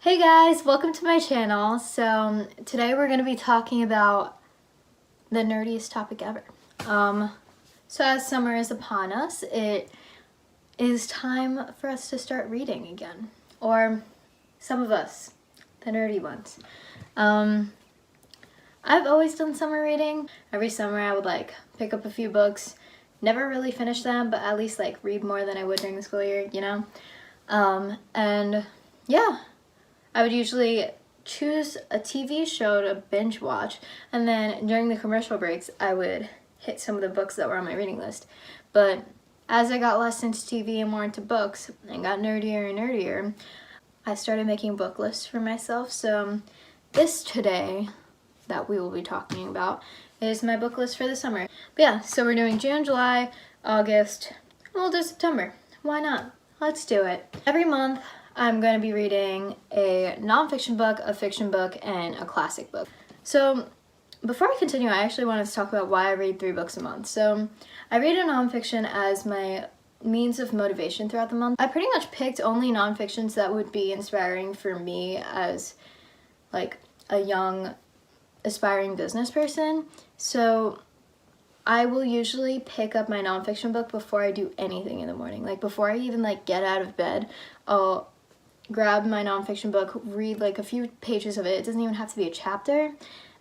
Hey guys, welcome to my channel. So today we're going to be talking about the nerdiest topic ever. So as summer is upon us, it is time for us to start reading again. Or some of us, the nerdy ones. I've always done summer reading. Every summer I would pick up a few books, never really finish them, but at least read more than I would during the school year, you know? And yeah. I would usually choose a TV show to binge watch, and then during the commercial breaks, I would hit some of the books that were on my reading list. But as I got less into TV and more into books, and got nerdier and nerdier, I started making book lists for myself. So this today that we will be talking about is my book list for the summer. But yeah, so we're doing June, July, August, and we'll do September. Why not? Let's do it. Every month, I'm going to be reading a nonfiction book, a fiction book, and a classic book. So before I continue, I actually wanted to talk about why I read 3 books a month. So I read a nonfiction as my means of motivation throughout the month. I pretty much picked only nonfictions that would be inspiring for me as a young aspiring business person. So I will usually pick up my nonfiction book before I do anything in the morning. Before I even get out of bed, I'll grab my nonfiction book, read a few pages of it. It doesn't even have to be a chapter,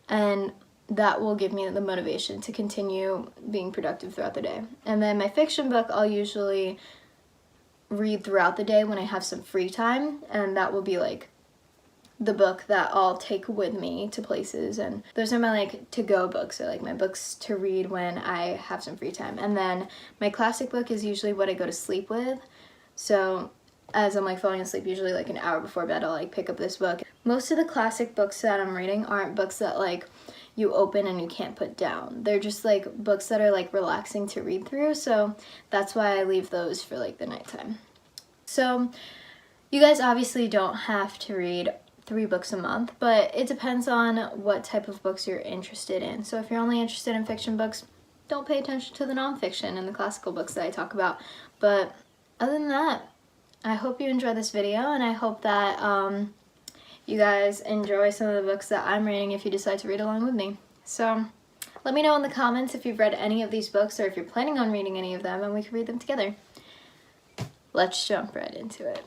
and that will give me the motivation to continue being productive throughout the day. And then my fiction book I'll usually read throughout the day when I have some free time, and that will be the book that I'll take with me to places. And those are my to-go books, or my books to read when I have some free time. And then my classic book is usually what I go to sleep with. So as I'm falling asleep, usually an hour before bed, I'll pick up this book. Most of the classic books that I'm reading aren't books that you open and you can't put down. They're just books that are relaxing to read through, so that's why I leave those for the nighttime. So you guys obviously don't have to read 3 books a month, but it depends on what type of books you're interested in. So if you're only interested in fiction books, don't pay attention to the nonfiction and the classical books that I talk about. But other than that, I hope you enjoy this video, and I hope that you guys enjoy some of the books that I'm reading if you decide to read along with me. So let me know in the comments if you've read any of these books, or if you're planning on reading any of them, and we can read them together. Let's jump right into it.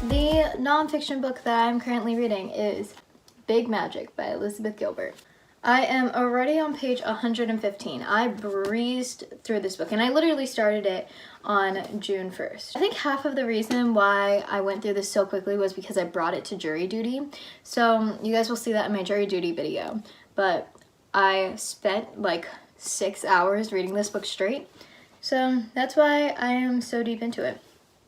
The nonfiction book that I'm currently reading is Big Magic by Elizabeth Gilbert. I am already on page 115. I breezed through this book, and I literally started it on June 1st. I think half of the reason why I went through this so quickly was because I brought it to jury duty. So you guys will see that in my jury duty video. But I spent 6 hours reading this book straight. So that's why I am so deep into it.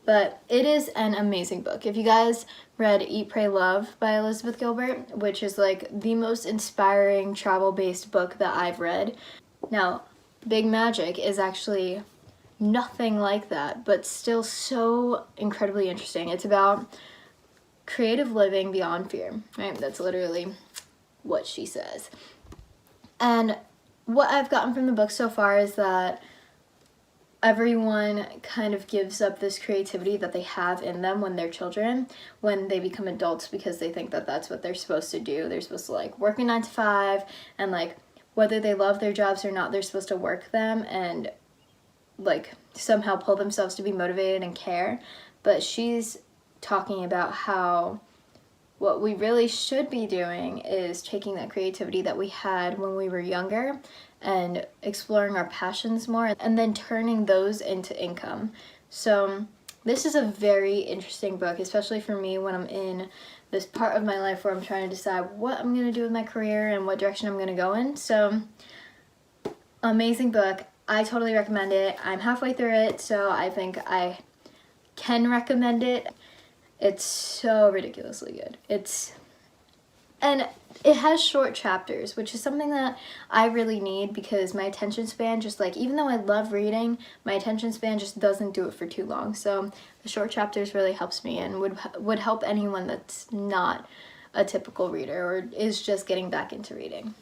But it is an amazing book. If you guys read Eat, Pray, Love by Elizabeth Gilbert, which is the most inspiring travel-based book that I've read. Now, Big Magic is actually nothing like that, but still so incredibly interesting. It's about creative living beyond fear, right? That's literally what she says. And what I've gotten from the book so far is that everyone kind of gives up this creativity that they have in them when they're children, when they become adults, because they think that that's what they're supposed to do. They're supposed to work a 9 to 5, and whether they love their jobs or not, they're supposed to work them and somehow pull themselves to be motivated and care. But she's talking about how what we really should be doing is taking that creativity that we had when we were younger and exploring our passions more, and then turning those into income. So this is a very interesting book, especially for me when I'm in this part of my life where I'm trying to decide what I'm going to do with my career and what direction I'm going to go in. So amazing book. I totally recommend it. I'm halfway through it, so I think I can recommend it. It's so ridiculously good. And it has short chapters, which is something that I really need, because my attention span even though I love reading, my attention span just doesn't do it for too long. So the short chapters really helps me, and would help anyone that's not a typical reader or is just getting back into reading.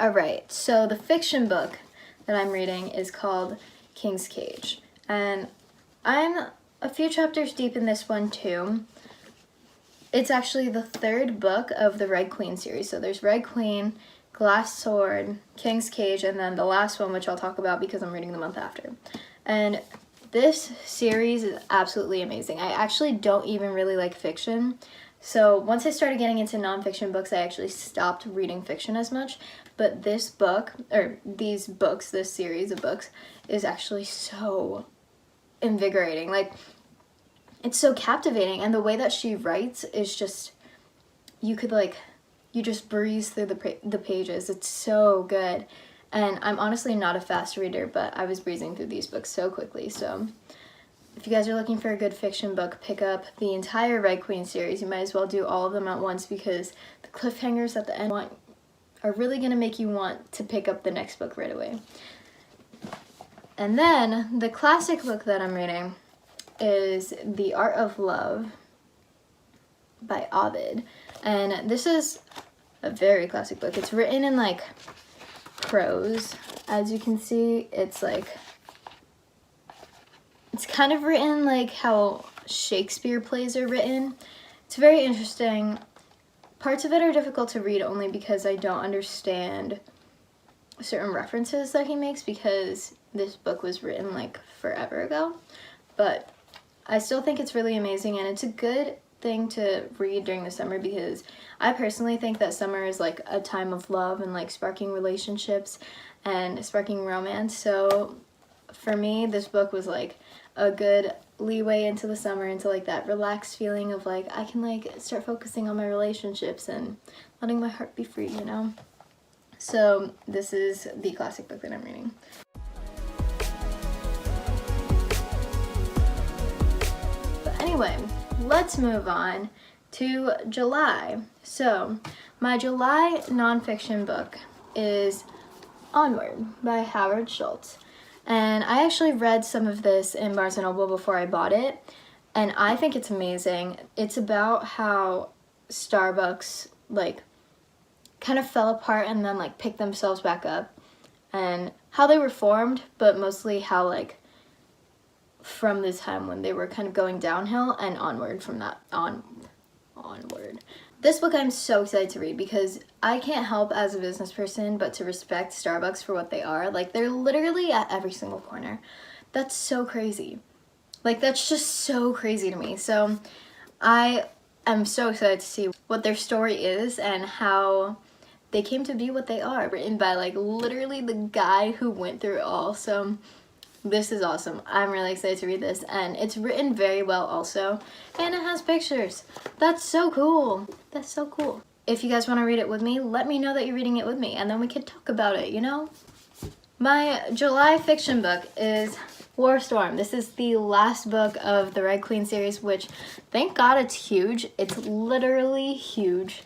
Alright, so the fiction book that I'm reading is called King's Cage. And I'm a few chapters deep in this one too. It's actually the third book of the Red Queen series. So there's Red Queen, Glass Sword, King's Cage, and then the last one, which I'll talk about because I'm reading the month after. And this series is absolutely amazing. I actually don't even really like fiction. So once I started getting into nonfiction books, I actually stopped reading fiction as much. But this book, or these books, this series of books, is actually so invigorating. Like, it's so captivating, and the way that she writes is just, you just breeze through the pages. It's so good. And I'm honestly not a fast reader, but I was breezing through these books so quickly. So if you guys are looking for a good fiction book, pick up the entire Red Queen series. You might as well do all of them at once, because the cliffhangers at the end are really going to make you want to pick up the next book right away. And then the classic book that I'm reading is The Art of Love by Ovid. And this is a very classic book. It's written in like prose. As you can see, it's kind of written like how Shakespeare plays are written. It's very interesting. Parts of it are difficult to read only because I don't understand certain references that he makes, because this book was written like forever ago. But I still think it's really amazing, and it's a good thing to read during the summer, because I personally think that summer is like a time of love and like sparking relationships and sparking romance. So for me, this book was like a good leeway into the summer, into like that relaxed feeling of like I can like start focusing on my relationships and letting my heart be free, you know? So this is the classic book that I'm reading. But anyway, let's move on to July. So my July nonfiction book is Onward by Howard Schultz. And I actually read some of this in Barnes & Noble before I bought it, and I think it's amazing. It's about how Starbucks like kind of fell apart and then like picked themselves back up, and how they were formed, but mostly how like from the time when they were kind of going downhill and onward from that onward. This book I'm so excited to read, because I can't help as a business person but to respect Starbucks for what they are. Like, they're literally at every single corner. That's so crazy. Like, that's just so crazy to me. So I am so excited to see what their story is and how they came to be what they are. Written by like literally the guy who went through it all. So this is awesome. I'm really excited to read this, and it's written very well also, and it has pictures. That's so cool. That's so cool. If you guys want to read it with me, let me know that you're reading it with me, and then we can talk about it, you know? My July fiction book is War Storm. This is the last book of the Red Queen series, which, thank God, it's huge. It's literally huge.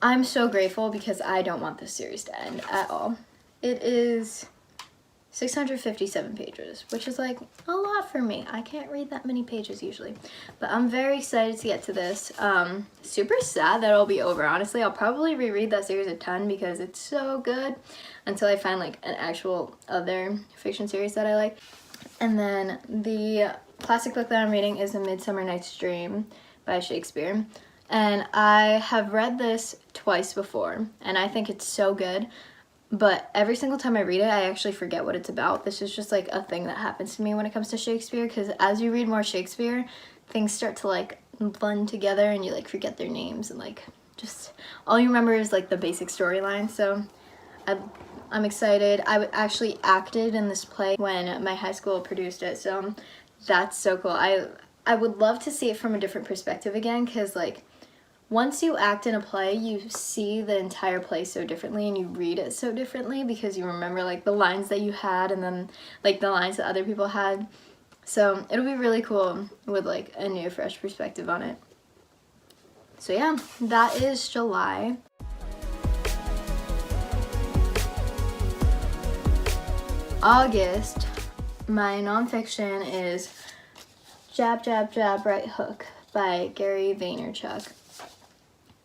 I'm so grateful, because I don't want this series to end at all. It is 657 pages, which is like a lot for me. I can't read that many pages usually, but I'm very excited to get to this. Super sad that it'll be over. Honestly, I'll probably reread that series a ton because it's so good until I find like an actual other fiction series that I like. And then the classic book that I'm reading is A Midsummer Night's Dream by Shakespeare. And I have read this twice before, and I think it's so good. But every single time I read it, I actually forget what it's about. This is just like a thing that happens to me when it comes to Shakespeare, because as you read more Shakespeare, things start to like blend together and you like forget their names, and like just all you remember is like the basic storyline. So I'm excited. I actually acted in this play when my high school produced it, so that's so cool. I would love to see it from a different perspective again, because like once you act in a play, you see the entire play so differently, and you read it so differently, because you remember like the lines that you had and then like the lines that other people had. So it'll be really cool with like a new fresh perspective on it. So yeah, that is July. August, my nonfiction is Jab, Jab, Jab, Right Hook by Gary Vaynerchuk.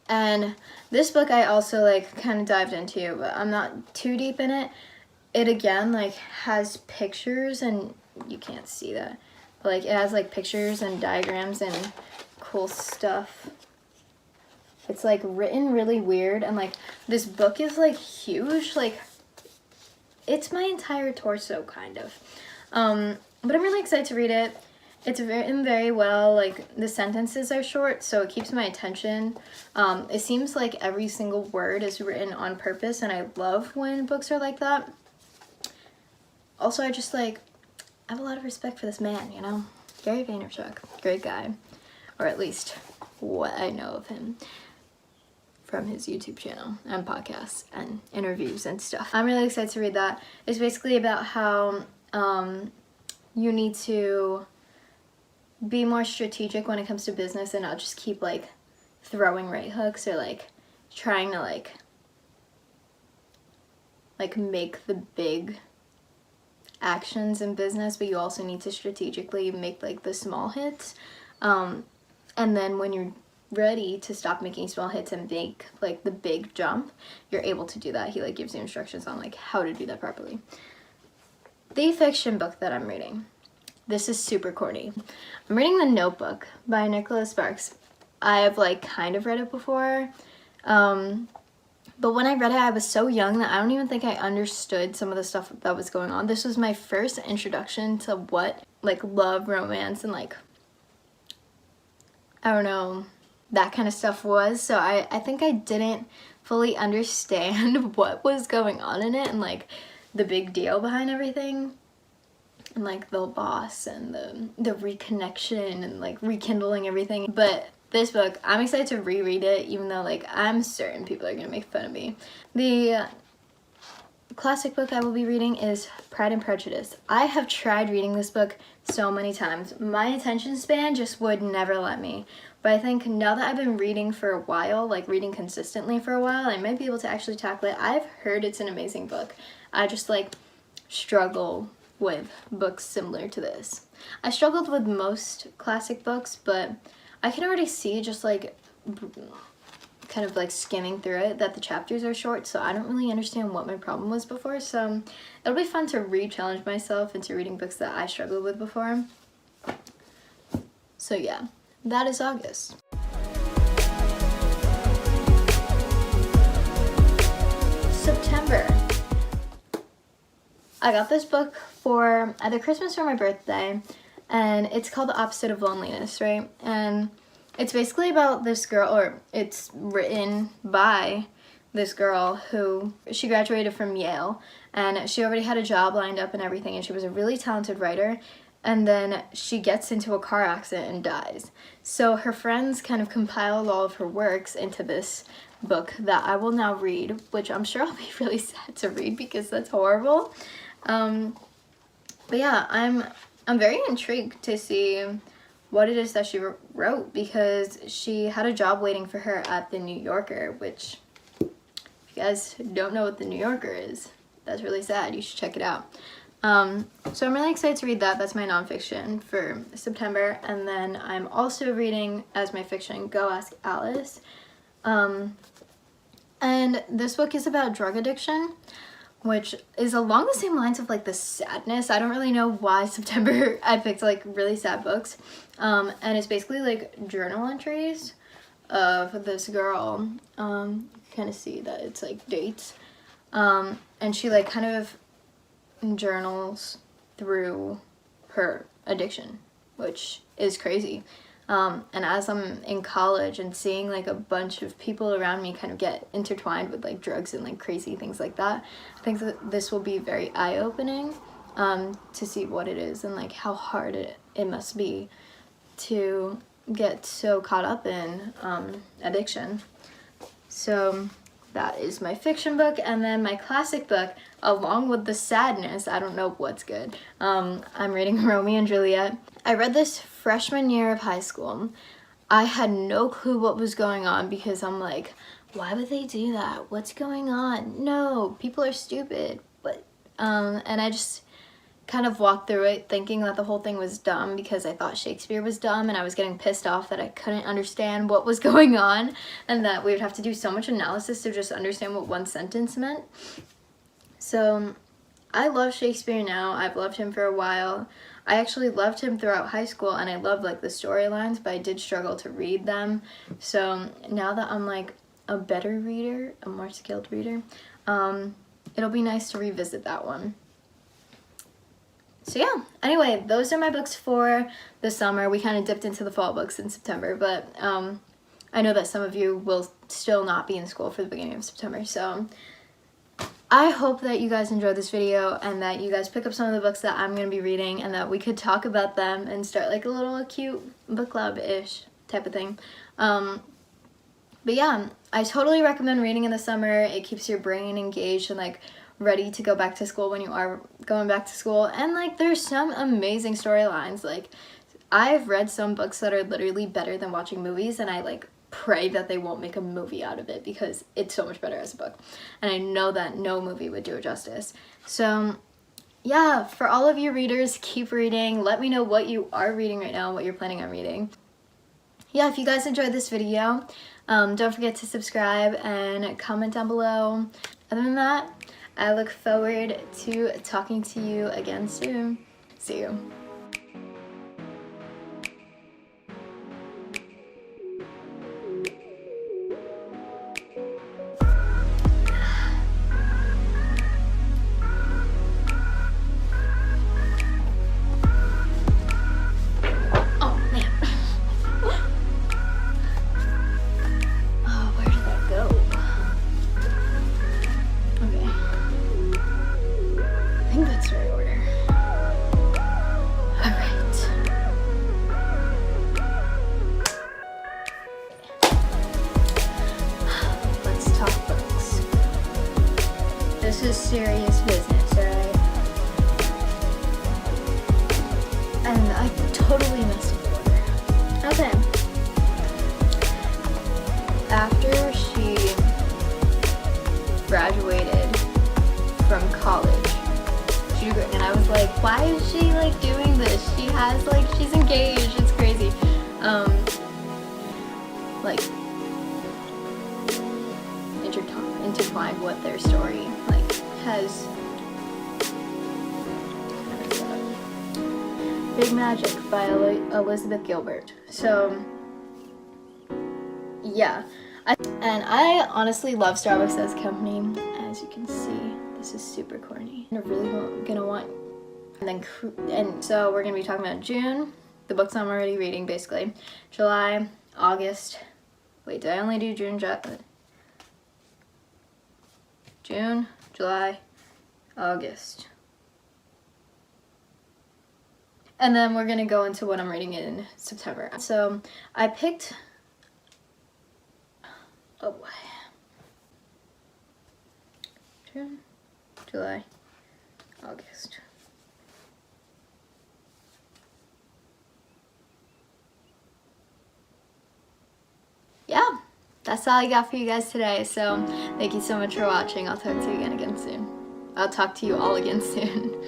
And this book I also like kind of dived into, but I'm not too deep in it. it again like has pictures, and you can't see that, but like it has like pictures and diagrams and cool stuff. It's like written really weird, and like this book is like huge, like it's my entire torso kind of. But I'm really excited to read it. It's written very well, like the sentences are short, so it keeps my attention. It seems like every single word is written on purpose, and I love when books are like that. Also, I have a lot of respect for this man, you know? Gary Vaynerchuk, great guy. Or at least what I know of him from his YouTube channel and podcasts and interviews and stuff. I'm really excited to read that. It's basically about how you need to be more strategic when it comes to business and not just keep like throwing right hooks or like trying to like make the big actions in business, but you also need to strategically make like the small hits, and then when you're ready to stop making small hits and make like the big jump, you're able to do that. He like gives you instructions on like how to do that properly. The fiction book that I'm reading, this is super corny. I'm reading The Notebook by Nicholas Sparks. I've like kind of read it before, but when I read it, I was so young that I don't even think I understood some of the stuff that was going on. This was my first introduction to what like love, romance, and like, I don't know, that kind of stuff was. So I think I didn't fully understand what was going on in it and like the big deal behind everything. And like the loss and the reconnection and like rekindling everything. But this book, I'm excited to reread it, even though like I'm certain people are gonna make fun of me. The classic book I will be reading is Pride and Prejudice. I have tried reading this book so many times. My attention span just would never let me. But I think now that I've been reading for a while, like reading consistently for a while, I might be able to actually tackle it. I've heard it's an amazing book. I just like struggle with books similar to this. I struggled with most classic books, but I can already see just like kind of like skimming through it that the chapters are short, so I don't really understand what my problem was before. So it'll be fun to re-challenge myself into reading books that I struggled with before. So yeah, that is August. September. I got this book for either Christmas or my birthday, and it's called The Opposite of Loneliness, right? And it's basically about this girl, or it's written by this girl who, she graduated from Yale, and she already had a job lined up and everything, and she was a really talented writer, and then she gets into a car accident and dies. So her friends kind of compiled all of her works into this book that I will now read, which I'm sure I'll be really sad to read because that's horrible. But yeah, I'm very intrigued to see what it is that she wrote, because she had a job waiting for her at the New Yorker, which, if you guys don't know what the New Yorker is, that's really sad. You should check it out. So I'm really excited to read that. That's my nonfiction for September. And then I'm also reading as my fiction Go Ask Alice. And this book is about drug addiction, which is along the same lines of like the sadness. I don't really know why September I picked like really sad books. And it's basically like journal entries of this girl. You kind of see that it's like dates. And she like kind of journals through her addiction, which is crazy. And as I'm in college and seeing like a bunch of people around me kind of get intertwined with like drugs and like crazy things like that, I think that this will be very eye-opening to see what it is and like how hard it must be to get so caught up in addiction. So that is my fiction book. And then my classic book, along with the sadness, I don't know what's good. I'm reading Romeo and Juliet. I read this freshman year of high school. I had no clue what was going on because I'm like, why would they do that? What's going on? No, people are stupid. But and I just kind of walked through it thinking that the whole thing was dumb because I thought Shakespeare was dumb, and I was getting pissed off that I couldn't understand what was going on and that we would have to do so much analysis to just understand what one sentence meant. So I love Shakespeare now. I've loved him for a while. I actually loved him throughout high school, and I loved like the storylines, but I did struggle to read them. So now that I'm like a better reader, a more skilled reader, it'll be nice to revisit that one. So yeah, anyway, those are my books for the summer. We kind of dipped into the fall books in September, but I know that some of you will still not be in school for the beginning of September, so I hope that you guys enjoyed this video and that you guys pick up some of the books that I'm going to be reading and that we could talk about them and start like a little cute book club-ish type of thing. But yeah, I totally recommend reading in the summer. It keeps your brain engaged and like ready to go back to school when you are going back to school. And like there's some amazing storylines. Like I've read some books that are literally better than watching movies, and I like pray that they won't make a movie out of it because it's so much better as a book, and I know that no movie would do it justice. So yeah, for all of you readers, keep reading. Let me know what you are reading right now and what you're planning on reading. Yeah, if you guys enjoyed this video, don't forget to subscribe and comment down below. Other than that, I look forward to talking to you again soon. See you. This is serious business, alright? And I totally messed up the order. Okay. After she graduated from college, and I was like, why is she like doing this? She has like, she's engaged, it's crazy. Like, intertwined with their story, like, has Big Magic by Elizabeth Gilbert. So yeah, I honestly love Starbucks as a company. As you can see, this is super corny. I'm really gonna want, and so we're gonna be talking about June, the books I'm already reading basically, July, August. Wait, did I only do June, July, August. And then we're gonna go into what I'm reading in September. So I picked, oh boy, June, July, August. Yeah, that's all I got for you guys today. So thank you so much for watching. I'll talk to you again soon. I'll talk to you all again soon.